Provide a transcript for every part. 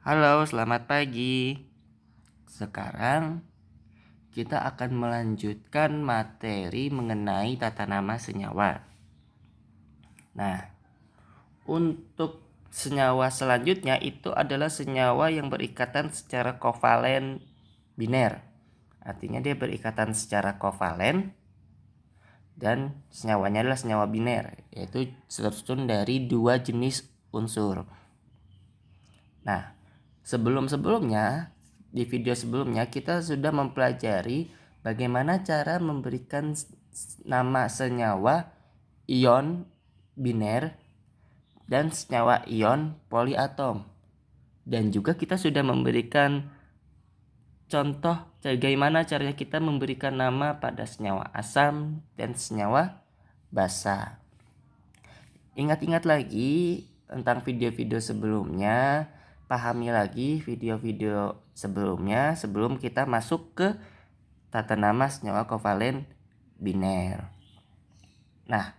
Halo, selamat pagi. Sekarang kita akan melanjutkan materi mengenai tata nama senyawa. Nah, untuk senyawa selanjutnya itu adalah senyawa yang berikatan secara kovalen biner. Artinya dia berikatan secara kovalen dan senyawanya adalah senyawa biner, yaitu tersusun dari dua jenis unsur. Nah, sebelumnya di video sebelumnya kita sudah mempelajari bagaimana cara memberikan nama senyawa ion biner dan senyawa ion poliatom. Dan juga kita sudah memberikan contoh bagaimana caranya kita memberikan nama pada senyawa asam dan senyawa basa. Ingat-ingat lagi tentang video-video sebelumnya, pahami lagi video-video sebelumnya sebelum kita masuk ke tata nama senyawa kovalen biner. Nah,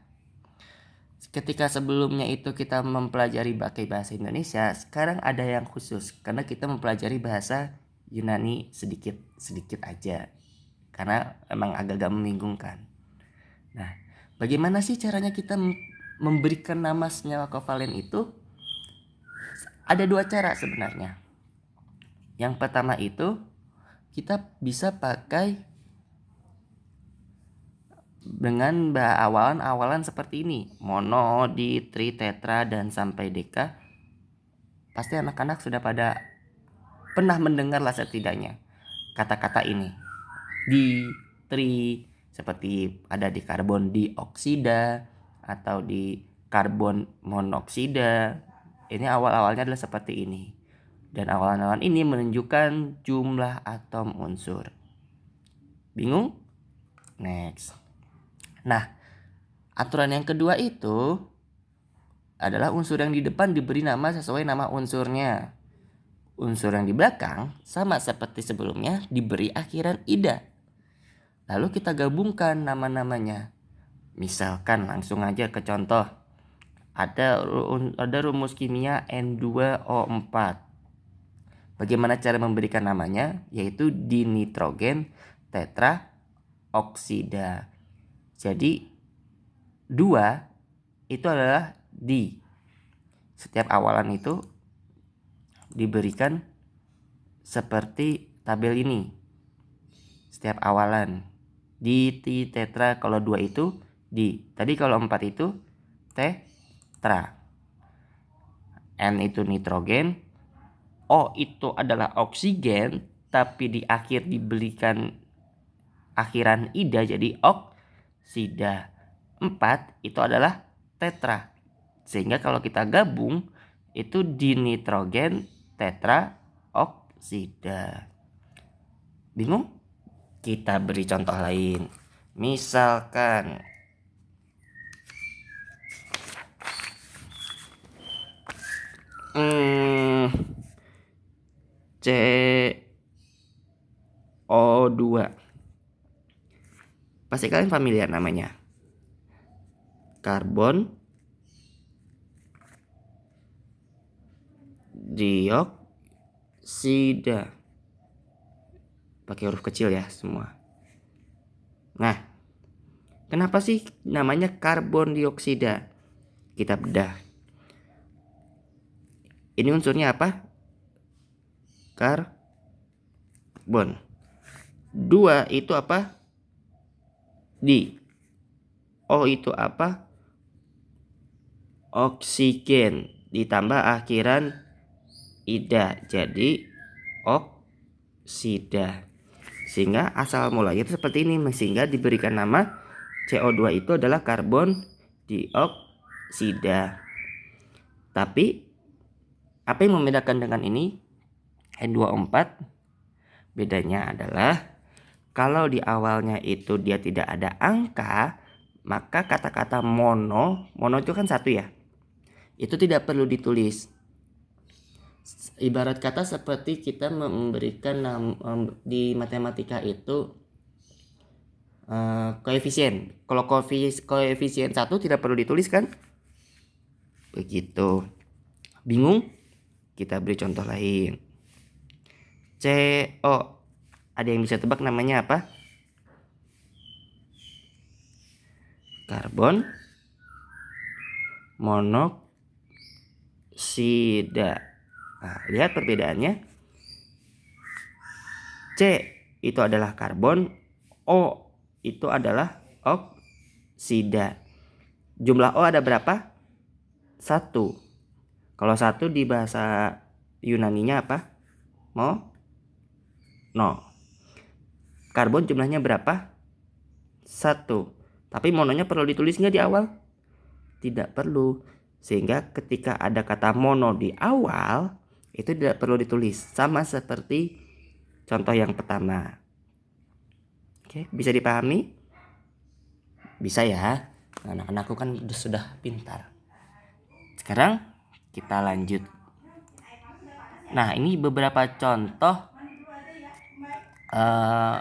ketika sebelumnya itu kita mempelajari pakai bahasa Indonesia, sekarang ada yang khusus karena kita mempelajari bahasa Yunani sedikit aja. Karena emang agak-agak membingungkan. Nah, bagaimana sih caranya kita memberikan nama senyawa kovalen itu? Ada dua cara sebenarnya. Yang pertama itu kita bisa pakai dengan awalan seperti ini: mono, di, tri, tetra, dan sampai deka. Pasti anak-anak sudah pada pernah mendengar lah setidaknya kata-kata ini. Di, tri, seperti ada di karbon dioksida atau di karbon monoksida. Ini awal-awalnya adalah seperti ini. Dan awalan-awalan ini menunjukkan jumlah atom unsur. Bingung? Next. Nah, aturan yang kedua itu adalah unsur yang di depan diberi nama sesuai nama unsurnya. Unsur yang di belakang sama seperti sebelumnya diberi akhiran ida. Lalu kita gabungkan nama-namanya. Misalkan langsung aja ke contoh. Ada rumus kimia N2O4. Bagaimana cara memberikan namanya? Yaitu dinitrogen tetra oksida. Jadi 2 itu adalah di. Setiap awalan itu diberikan seperti tabel ini. Setiap awalan di tetra, kalau 2 itu di. Tadi kalau 4 itu tetra. N itu nitrogen, O itu adalah oksigen, tapi di akhir diberikan akhiran ida jadi oksida. 4 itu adalah tetra. Sehingga kalau kita gabung itu dinitrogen tetra oksida. Bingung? Kita beri contoh lain. Misalkan CO2. Pasti kalian familiar namanya. Karbon dioksida. Pakai huruf kecil ya semua. Nah, kenapa sih namanya karbon dioksida? Kita bedah. Ini unsurnya apa? Karbon. 2 itu apa? Di. O itu apa? Oksigen. Ditambah akhiran ida jadi oksida. Sehingga asal mulanya itu seperti ini. Sehingga diberikan nama CO2 itu adalah karbon dioksida. Tapi apa yang membedakan dengan ini N2O4? Bedanya adalah kalau di awalnya itu dia tidak ada angka, maka kata-kata mono itu kan 1 ya. Itu tidak perlu ditulis. Ibarat kata seperti kita memberikan di matematika itu koefisien. Kalau koefisien 1 tidak perlu ditulis kan? Begitu. Bingung? Kita beri contoh lain. CO. Ada yang bisa tebak namanya apa? Karbon monoksida. Nah, lihat perbedaannya. C itu adalah karbon, O itu adalah oksida. Jumlah O ada berapa? 1. Kalau 1 di bahasa Yunaninya apa? No. Karbon jumlahnya berapa? 1. Tapi mononya perlu ditulis nggak di awal? Tidak perlu. Sehingga ketika ada kata mono di awal, itu tidak perlu ditulis. Sama seperti contoh yang pertama. Oke, bisa dipahami? Bisa ya. Anak-anakku kan sudah pintar. Sekarang kita lanjut. Nah, ini beberapa contoh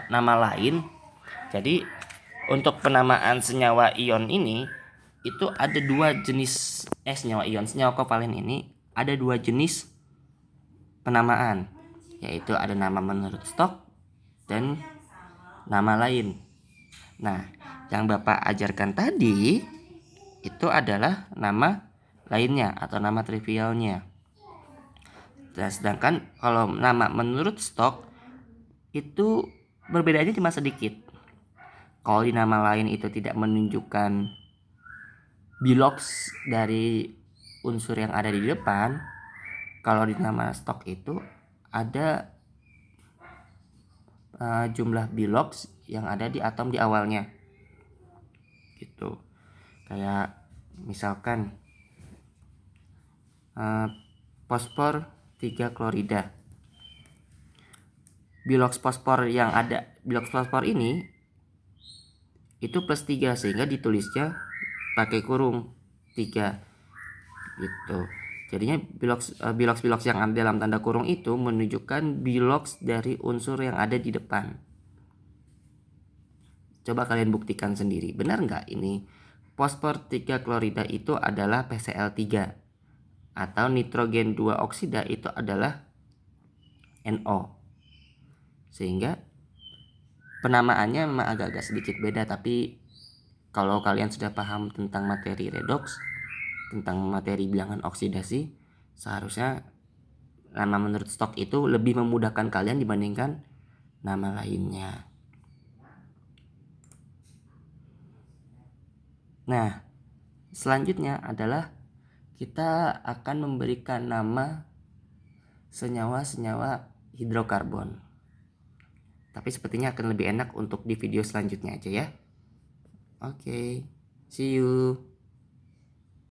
nama lain. Jadi untuk penamaan senyawa ion ini itu ada 2 jenis senyawa ion, senyawa kovalen ini ada 2 jenis penamaan, yaitu ada nama menurut Stokes dan nama lain. Nah, yang Bapak ajarkan tadi itu adalah nama lainnya atau nama trivialnya. Dan sedangkan kalau nama menurut Stokes itu berbedanya cuma sedikit. Kalau di nama lain itu tidak menunjukkan bilox dari unsur yang ada di depan, kalau di nama Stokes itu ada jumlah bilox yang ada di atom di awalnya. Gitu. Kayak misalkan fosfor 3 klorida. Bilox fosfor yang ada, bilox fosfor ini itu plus 3 sehingga ditulisnya pakai kurung 3 gitu. Jadinya bilox yang ada dalam tanda kurung itu menunjukkan bilox dari unsur yang ada di depan. Coba kalian buktikan sendiri, benar nggak ini fosfor 3 klorida itu adalah PCl3 atau nitrogen 2 oksida itu adalah NO. Sehingga penamaannya memang agak-agak sedikit beda, tapi kalau kalian sudah paham tentang materi redox, tentang materi bilangan oksidasi, seharusnya nama menurut Stokes itu lebih memudahkan kalian dibandingkan nama lainnya. Nah, selanjutnya adalah kita akan memberikan nama senyawa-senyawa hidrokarbon. Tapi sepertinya akan lebih enak untuk di video selanjutnya aja ya. Oke, see you.